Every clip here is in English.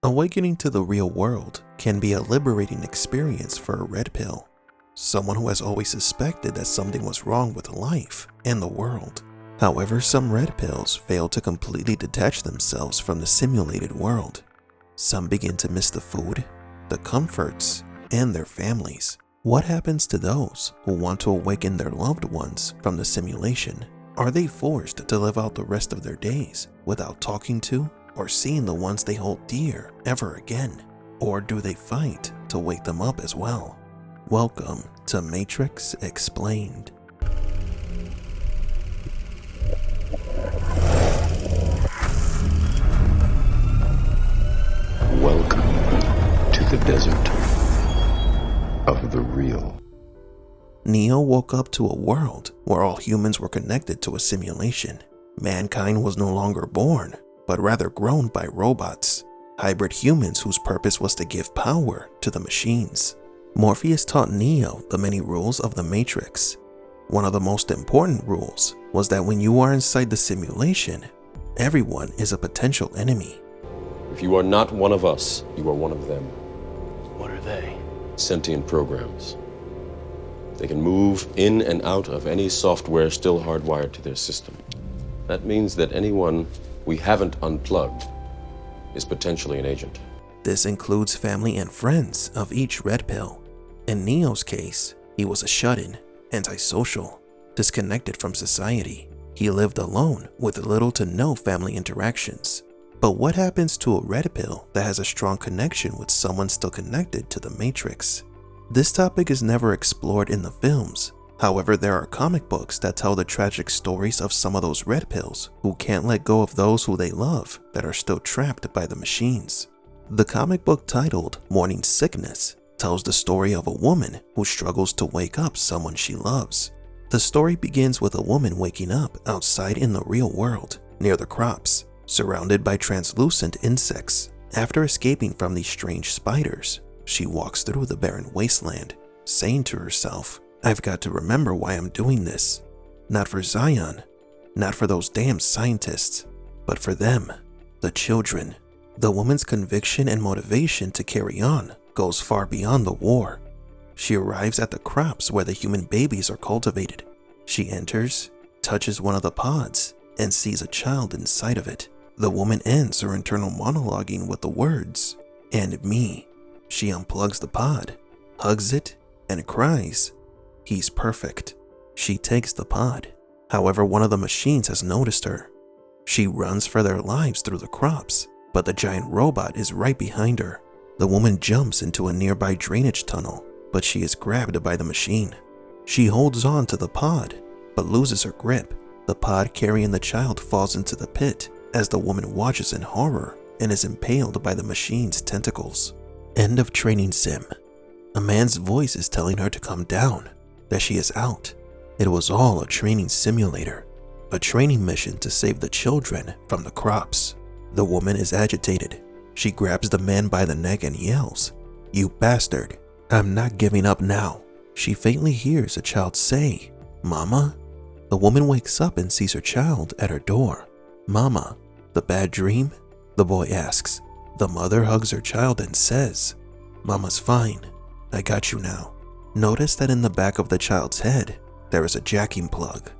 Awakening to the real world can be a liberating experience for a red pill, someone who has always suspected that something was wrong with life and the world. However, some red pills fail to completely detach themselves from the simulated world. Some begin to miss the food, the comforts, and their families. What happens to those who want to awaken their loved ones from the simulation? Are they forced to live out the rest of their days without talking to or seeing the ones they hold dear ever again? Or do they fight to wake them up as well? Welcome to Matrix Explained. Welcome to the desert of the real. Neo woke up to a world where all humans were connected to a simulation. Mankind was no longer born, but rather grown by robots, hybrid humans whose purpose was to give power to the machines. Morpheus taught Neo the many rules of the Matrix. One of the most important rules was that when you are inside the simulation, everyone is a potential enemy. If you are not one of us, you are one of them. What are they? Sentient programs. They can move in and out of any software still hardwired to their system. That means that anyone we haven't unplugged is potentially an agent. This includes family and friends of each red pill. In Neo's case, he was a shut-in, antisocial, disconnected from society. He lived alone with little to no family interactions. But what happens to a red pill that has a strong connection with someone still connected to the Matrix? This topic is never explored in the films. However, there are comic books that tell the tragic stories of some of those red pills who can't let go of those who they love that are still trapped by the machines. The comic book titled Morning Sickness tells the story of a woman who struggles to wake up someone she loves. The story begins with a woman waking up outside in the real world, near the crops, surrounded by translucent insects. After escaping from these strange spiders, she walks through the barren wasteland, saying to herself, "I've got to remember why I'm doing this. Not for Zion, not for those damn scientists, but for them, the children." The woman's conviction and motivation to carry on goes far beyond the war. She arrives at the crops where the human babies are cultivated. She enters, touches one of the pods, and sees a child inside of it. The woman ends her internal monologuing with the words, "And me." She unplugs the pod, hugs it, and cries, "He's perfect." She takes the pod. However, one of the machines has noticed her. She runs for their lives through the crops, but the giant robot is right behind her. The woman jumps into a nearby drainage tunnel, but she is grabbed by the machine. She holds on to the pod, but loses her grip. The pod carrying the child falls into the pit as the woman watches in horror and is impaled by the machine's tentacles. End of training sim. A man's voice is telling her to come down, that she is out. It was all a training simulator, a training mission to save the children from the crops. The woman is agitated. She grabs the man by the neck and yells, "You bastard, I'm not giving up now." She faintly hears a child say, "Mama?" The woman wakes up and sees her child at her door. "Mama, the bad dream?" the boy asks. The mother hugs her child and says, "Mama's fine. I got you now." Notice that in the back of the child's head, there is a jacking plug.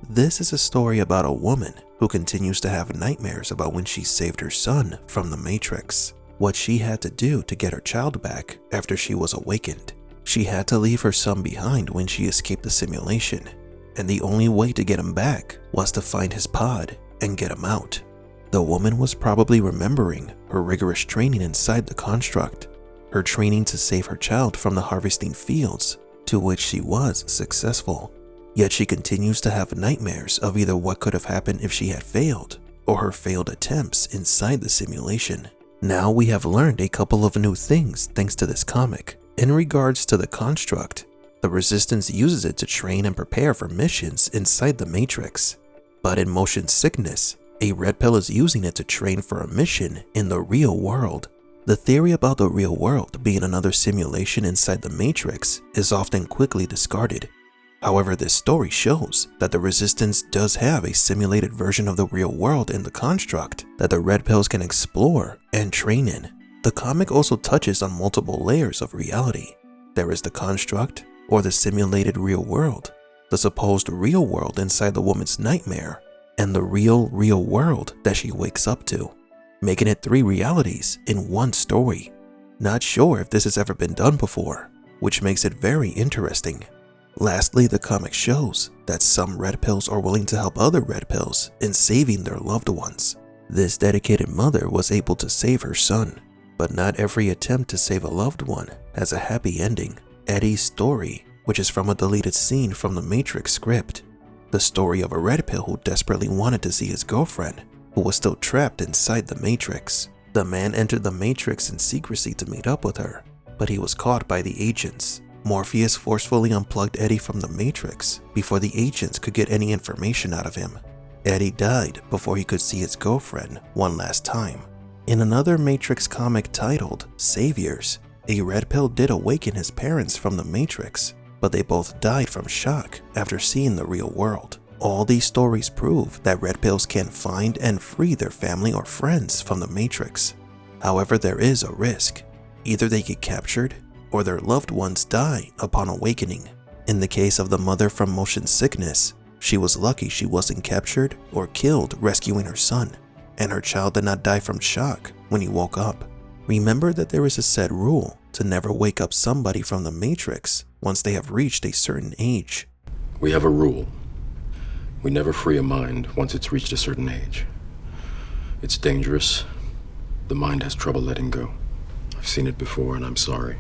This is a story about a woman who continues to have nightmares about when she saved her son from the Matrix, what she had to do to get her child back after she was awakened. She had to leave her son behind when she escaped the simulation, and the only way to get him back was to find his pod and get him out. The woman was probably remembering her rigorous training inside the construct, her training to save her child from the harvesting fields, to which she was successful. Yet she continues to have nightmares of either what could have happened if she had failed, or her failed attempts inside the simulation. Now we have learned a couple of new things thanks to this comic. In regards to the construct, the Resistance uses it to train and prepare for missions inside the Matrix. But in Motion Sickness, a red pill is using it to train for a mission in the real world. The theory about the real world being another simulation inside the Matrix is often quickly discarded. However, this story shows that the Resistance does have a simulated version of the real world in the construct that the Red Pills can explore and train in. The comic also touches on multiple layers of reality. There is the construct, or the simulated real world, the supposed real world inside the woman's nightmare, and the real world that she wakes up to, making it 3 realities in one story. Not sure if this has ever been done before, which makes it very interesting. Lastly, the comic shows that some red pills are willing to help other red pills in saving their loved ones. This dedicated mother was able to save her son, but not every attempt to save a loved one has a happy ending. Eddie's story, which is from a deleted scene from the Matrix script, the story of a red pill who desperately wanted to see his girlfriend, who was still trapped inside the Matrix. The man entered the Matrix in secrecy to meet up with her, but he was caught by the agents. Morpheus forcefully unplugged Eddie from the Matrix before the agents could get any information out of him. Eddie died before he could see his girlfriend one last time. In another Matrix comic titled Saviors, a red pill did awaken his parents from the Matrix, but they both died from shock after seeing the real world. All these stories prove that red pills can find and free their family or friends from the Matrix. However, there is a risk. Either they get captured or their loved ones die upon awakening. In the case of the mother from motion sickness, she was lucky she wasn't captured or killed rescuing her son, and her child did not die from shock when he woke up. Remember that there is a set rule to never wake up somebody from the Matrix once they have reached a certain age. We have a rule. We never free a mind once it's reached a certain age. It's dangerous. The mind has trouble letting go. I've seen it before and I'm sorry.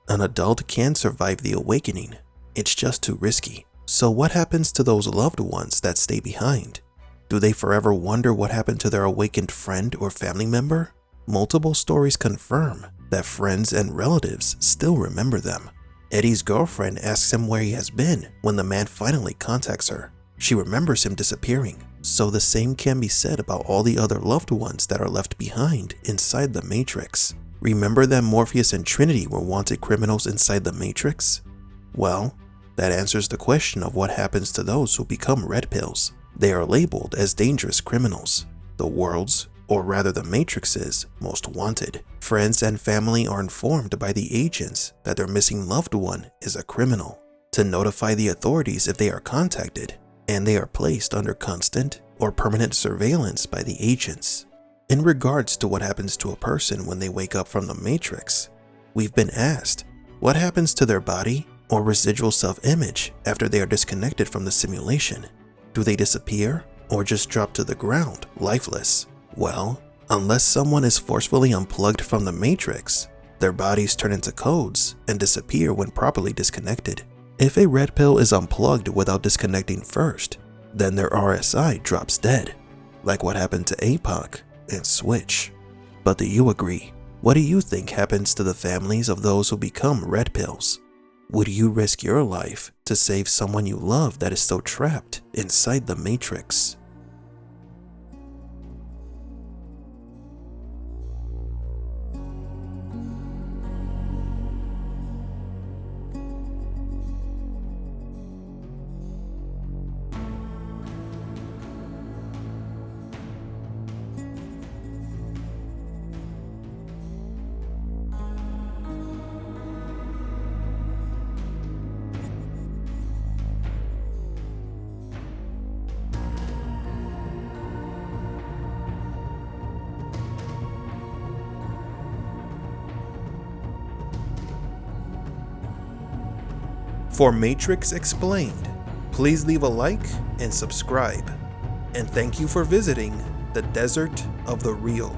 An adult can survive the awakening. It's just too risky. So what happens to those loved ones that stay behind? Do they forever wonder what happened to their awakened friend or family member? Multiple stories confirm that friends and relatives still remember them. Eddie's girlfriend asks him where he has been when the man finally contacts her. She remembers him disappearing, so the same can be said about all the other loved ones that are left behind inside the Matrix. Remember that Morpheus and Trinity were wanted criminals inside the Matrix? Well, that answers the question of what happens to those who become red pills. They are labeled as dangerous criminals, the world's, or rather the Matrix's, most wanted. Friends and family are informed by the agents that their missing loved one is a criminal, to notify the authorities if they are contacted, and they are placed under constant or permanent surveillance by the agents. In regards to what happens to a person when they wake up from the Matrix, we've been asked, what happens to their body or residual self-image after they are disconnected from the simulation? Do they disappear or just drop to the ground, lifeless? Well, unless someone is forcefully unplugged from the Matrix, their bodies turn into codes and disappear when properly disconnected. If a red pill is unplugged without disconnecting first, then their RSI drops dead, like what happened to APOC and Switch. But do you agree? What do you think happens to the families of those who become red pills? Would you risk your life to save someone you love that is still trapped inside the Matrix? For Matrix Explained, please leave a like and subscribe. And thank you for visiting the Desert of the Real.